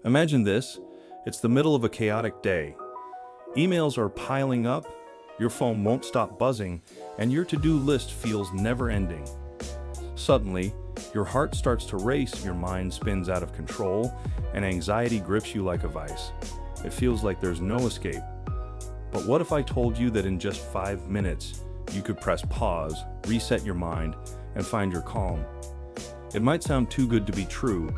Imagine this. It's the middle of a chaotic day. Emails are piling up, your phone won't stop buzzing, and your to-do list feels never-ending. Suddenly, your heart starts to race, your mind spins out of control, and anxiety grips you like a vice. It feels like there's no escape. But what if I told you that in just 5 minutes, you could press pause, reset your mind, and find your calm? It might sound too good to be true,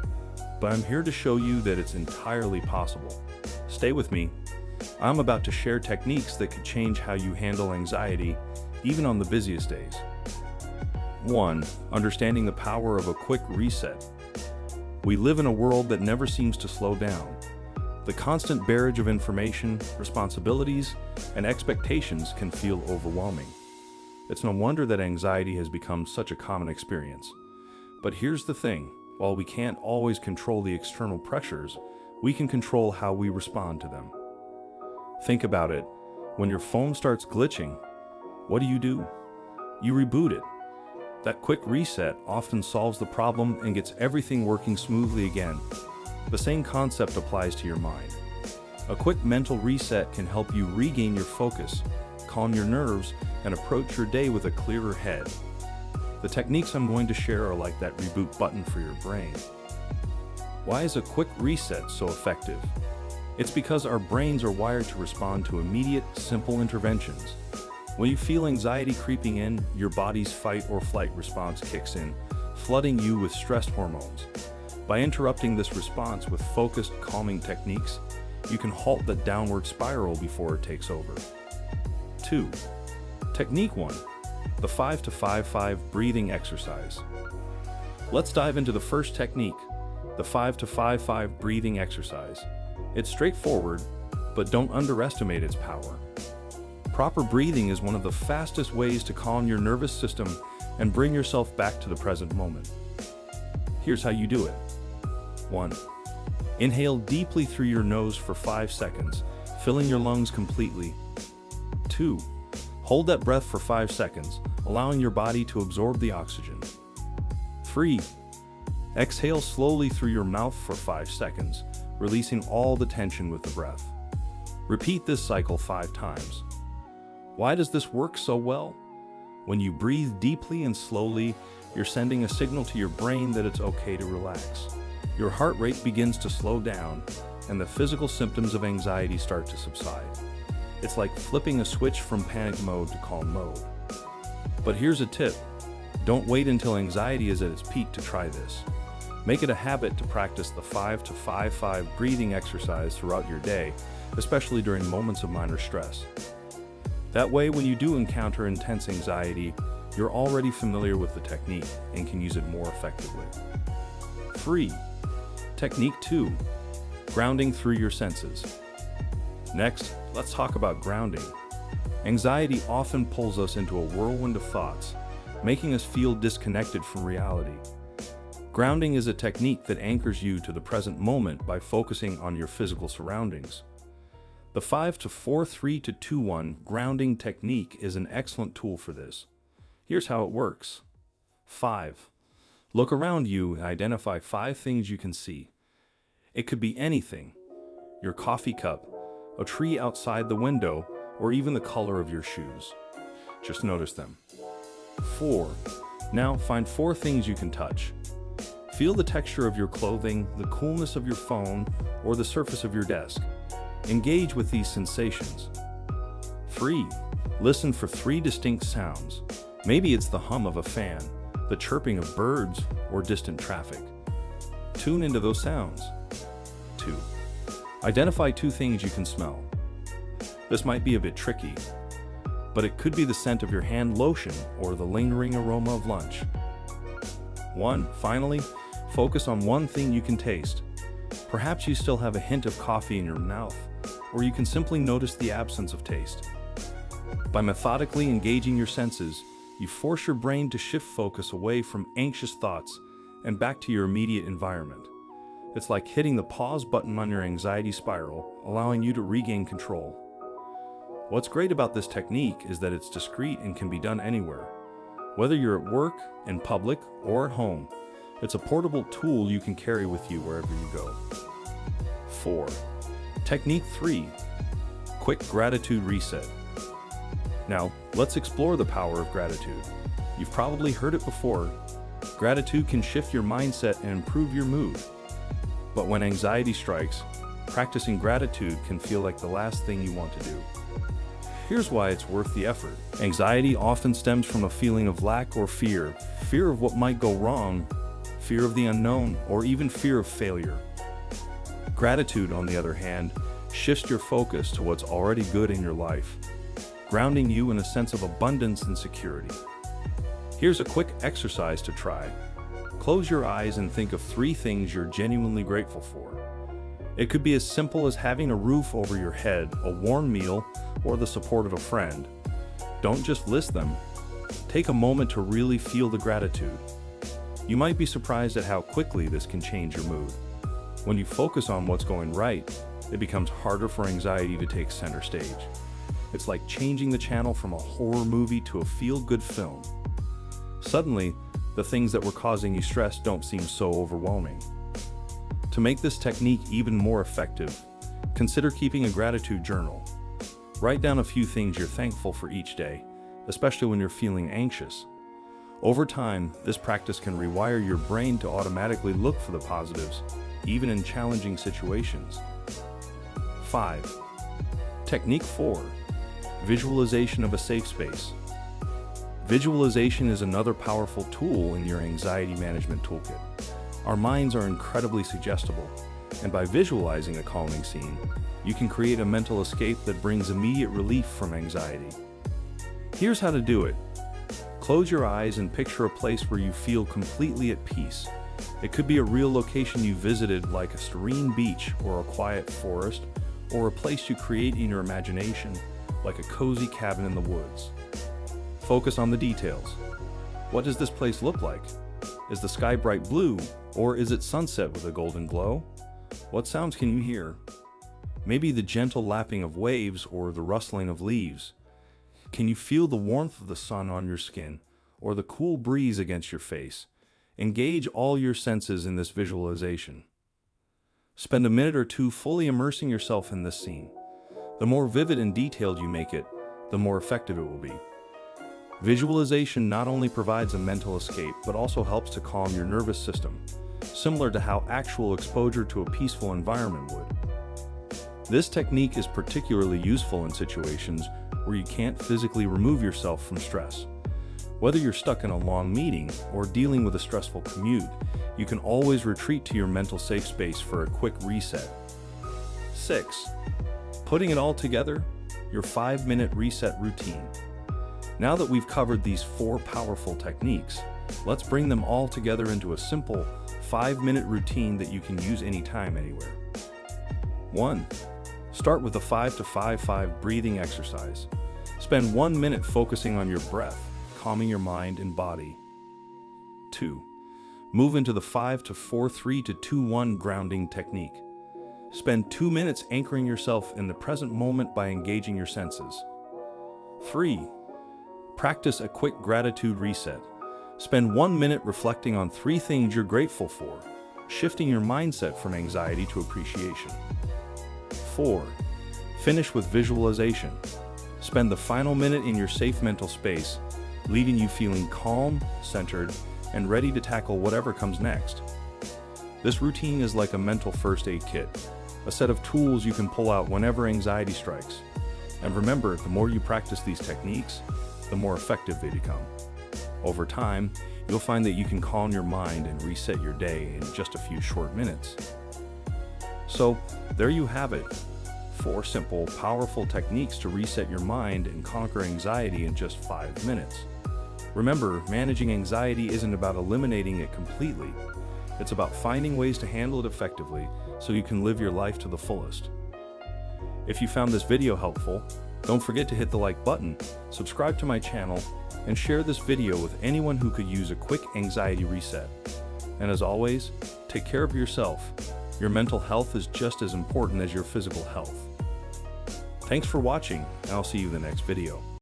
but I'm here to show you that it's entirely possible. Stay with me. I'm about to share techniques that could change how you handle anxiety, even on the busiest days. 1. Understanding the power of a quick reset. We live in a world that never seems to slow down. The constant barrage of information, responsibilities, and expectations can feel overwhelming. It's no wonder that anxiety has become such a common experience. But here's the thing, while we can't always control the external pressures, we can control how we respond to them. Think about it. When your phone starts glitching, what do? You reboot it. That quick reset often solves the problem and gets everything working smoothly again. The same concept applies to your mind. A quick mental reset can help you regain your focus, calm your nerves, and approach your day with a clearer head. The techniques I'm going to share are like that reboot button for your brain. Why is a quick reset so effective? It's because our brains are wired to respond to immediate, simple interventions. When you feel anxiety creeping in, your body's fight or flight response kicks in, flooding you with stress hormones. By interrupting this response with focused, calming techniques, you can halt the downward spiral before it takes over. 2. Technique 1. The 5-to-5-5 breathing exercise. Let's dive into the first technique, the 5-to-5-5 breathing exercise. It's straightforward, but don't underestimate its power. Proper breathing is one of the fastest ways to calm your nervous system and bring yourself back to the present moment. Here's how you do it. 1. Inhale deeply through your nose for 5 seconds, filling your lungs completely. 2. Hold that breath for 5 seconds, allowing your body to absorb the oxygen. 3. Exhale slowly through your mouth for 5 seconds, releasing all the tension with the breath. Repeat this cycle 5 times. Why does this work so well? When you breathe deeply and slowly, you're sending a signal to your brain that it's okay to relax. Your heart rate begins to slow down, and the physical symptoms of anxiety start to subside. It's like flipping a switch from panic mode to calm mode. But here's a tip. Don't wait until anxiety is at its peak to try this. Make it a habit to practice the 5-to-5-5 breathing exercise throughout your day, especially during moments of minor stress. That way, when you do encounter intense anxiety, you're already familiar with the technique and can use it more effectively. 3. Technique 2. Grounding through your senses. Next, let's talk about grounding. Anxiety often pulls us into a whirlwind of thoughts, making us feel disconnected from reality. Grounding is a technique that anchors you to the present moment by focusing on your physical surroundings. The 5-to-4-3-to-2-1 grounding technique is an excellent tool for this. Here's how it works. 5. Look around you and identify 5 things you can see. It could be anything: your coffee cup, a tree outside the window, or even the color of your shoes. Just notice them. 4. Now find 4 things you can touch. Feel the texture of your clothing, the coolness of your phone, or the surface of your desk. Engage with these sensations. 3. Listen for 3 distinct sounds. Maybe it's the hum of a fan, the chirping of birds, or distant traffic. Tune into those sounds. 2. Identify 2 things you can smell. This might be a bit tricky, but it could be the scent of your hand lotion or the lingering aroma of lunch. 1. Finally, focus on 1 thing you can taste. Perhaps you still have a hint of coffee in your mouth, or you can simply notice the absence of taste. By methodically engaging your senses, you force your brain to shift focus away from anxious thoughts and back to your immediate environment. It's like hitting the pause button on your anxiety spiral, allowing you to regain control. What's great about this technique is that it's discreet and can be done anywhere. Whether you're at work, in public, or at home, it's a portable tool you can carry with you wherever you go. 4. Technique 3. Quick gratitude reset. Now, let's explore the power of gratitude. You've probably heard it before. Gratitude can shift your mindset and improve your mood. But when anxiety strikes, practicing gratitude can feel like the last thing you want to do. Here's why it's worth the effort. Anxiety often stems from a feeling of lack or fear of what might go wrong, fear of the unknown, or even fear of failure. Gratitude, on the other hand, shifts your focus to what's already good in your life, grounding you in a sense of abundance and security. Here's a quick exercise to try. Close your eyes and think of 3 things you're genuinely grateful for. It could be as simple as having a roof over your head, a warm meal, or the support of a friend. Don't just list them. Take a moment to really feel the gratitude. You might be surprised at how quickly this can change your mood. When you focus on what's going right, it becomes harder for anxiety to take center stage. It's like changing the channel from a horror movie to a feel-good film. Suddenly, the things that were causing you stress don't seem so overwhelming. To make this technique even more effective, consider keeping a gratitude journal. Write down a few things you're thankful for each day, especially when you're feeling anxious. Over time, this practice can rewire your brain to automatically look for the positives, even in challenging situations. 5. Technique 4. Visualization of a safe space. Visualization is another powerful tool in your anxiety management toolkit. Our minds are incredibly suggestible, and by visualizing a calming scene, you can create a mental escape that brings immediate relief from anxiety. Here's how to do it. Close your eyes and picture a place where you feel completely at peace. It could be a real location you visited, like a serene beach or a quiet forest, or a place you create in your imagination, like a cozy cabin in the woods. Focus on the details. What does this place look like? Is the sky bright blue, or is it sunset with a golden glow? What sounds can you hear? Maybe the gentle lapping of waves or the rustling of leaves. Can you feel the warmth of the sun on your skin, or the cool breeze against your face? Engage all your senses in this visualization. Spend a minute or two fully immersing yourself in this scene. The more vivid and detailed you make it, the more effective it will be. Visualization not only provides a mental escape, but also helps to calm your nervous system, similar to how actual exposure to a peaceful environment would. This technique is particularly useful in situations where you can't physically remove yourself from stress. Whether you're stuck in a long meeting or dealing with a stressful commute, you can always retreat to your mental safe space for a quick reset. 6. Putting it all together, your 5-minute reset routine. Now that we've covered these 4 powerful techniques, let's bring them all together into a simple 5-minute routine that you can use anytime, anywhere. 1. Start with a 5-to-5-5 breathing exercise. Spend 1 minute focusing on your breath, calming your mind and body. 2. Move into the 5-to-4-3-to-2-1 grounding technique. Spend 2 minutes anchoring yourself in the present moment by engaging your senses. 3. Practice a quick gratitude reset. Spend 1 minute reflecting on 3 things you're grateful for, shifting your mindset from anxiety to appreciation. 4. Finish with visualization. Spend the final minute in your safe mental space, leaving you feeling calm, centered, and ready to tackle whatever comes next. This routine is like a mental first aid kit, a set of tools you can pull out whenever anxiety strikes. And remember, the more you practice these techniques, the more effective they become. Over time, you'll find that you can calm your mind and reset your day in just a few short minutes. So, there you have it. 4 simple, powerful techniques to reset your mind and conquer anxiety in just 5 minutes. Remember, managing anxiety isn't about eliminating it completely. It's about finding ways to handle it effectively so you can live your life to the fullest. If you found this video helpful, don't forget to hit the like button, subscribe to my channel, and share this video with anyone who could use a quick anxiety reset. And as always, take care of yourself. Your mental health is just as important as your physical health. Thanks for watching, and I'll see you in the next video.